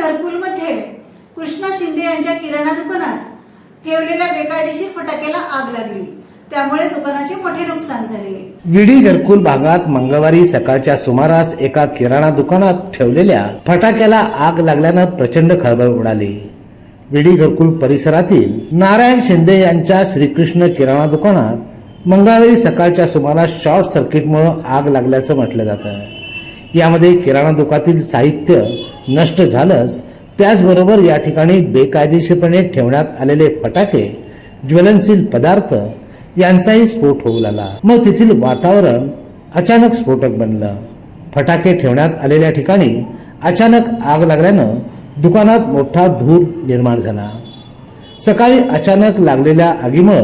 घरकुलमध्ये कृष्णा शिंदे यांच्या किराणा दुकानात ठेवलेल्या बेकायदेशीर फटाक्याला आग लागली, त्यामुळे दुकानाचे मोठे नुकसान झाले। विडी घरकुल भागात मंगळवारी सकाळच्या सुमारास एका किराणा दुकानात ठेवलेल्या फटाक्याला आग लागल्यानं प्रचंड खळबळ उडाली। विडी घरकुल परिसरातील नारायण शिंदे यांच्या श्रीकृष्ण किराणा दुकानात मंगळवारी सकाळच्या सुमारास शॉर्ट सर्किटमुळे आग लागल्याचं म्हटलं जातं। यामध्ये किराणा दुकानातील साहित्य नष्ट झालंच, त्याचबरोबर या ठिकाणी बेकायदेशीरपणे ठेवण्यात आलेले फटाके, ज्वलनशील पदार्थ यांचाही स्फोट होऊ लागला। मग तेथील वातावरण अचानक स्फोटक बनलं। फटाके ठेवण्यात आलेल्या ठिकाणी अचानक आग लागल्यानं दुकानात मोठा धूर निर्माण झाला। सकाळी अचानक लागलेल्या आगीमुळे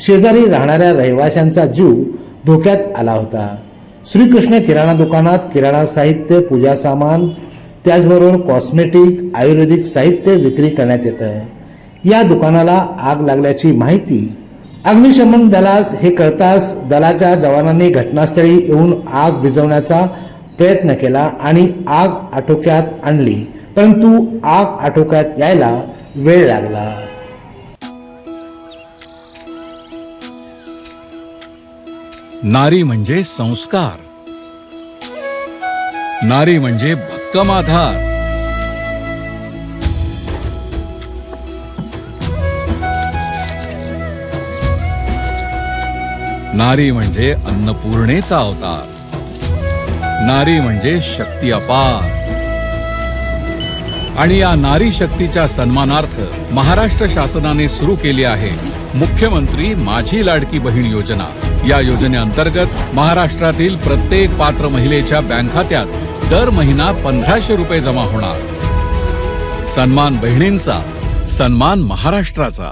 शेजारी राहणाऱ्या रहिवाशांचा जीव धोक्यात आला होता। श्रीकृष्ण किराणा दुकानात किराणा साहित्य, पूजा सामान, त्याचबरोबर कॉस्मेटिक, आयुर्वेदिक साहित्य विक्री करण्यात येतं। या दुकानाला आग लागल्याची माहिती अग्निशमन दलास हे कळताच दलाच्या जवानांनी घटनास्थळी येऊन आग विझवण्याचा प्रयत्न केला आणि आग आटोक्यात आणली, परंतु आग आटोक्यात यायला वेळ लागला। नारी म्हणजे संस्कार, नारी म्हणजे भक्कम आधार, नारी म्हणजे अन्नपूर्णेचा अवतार, नारी म्हणजे शक्ती अपार। आणि या नारी शक्तीच्या सन्मानार्थ महाराष्ट्र शासनाने सुरू केली आहे मुख्यमंत्री माझी लाडकी बहीण योजना। या योजनेअंतर्गत महाराष्ट्रातील प्रत्येक पात्र महिलेच्या बँक खात्यात दर महिना 1500 रुपये जमा होणार। सन्मान बहिणींचा, सन्मान महाराष्ट्राचा।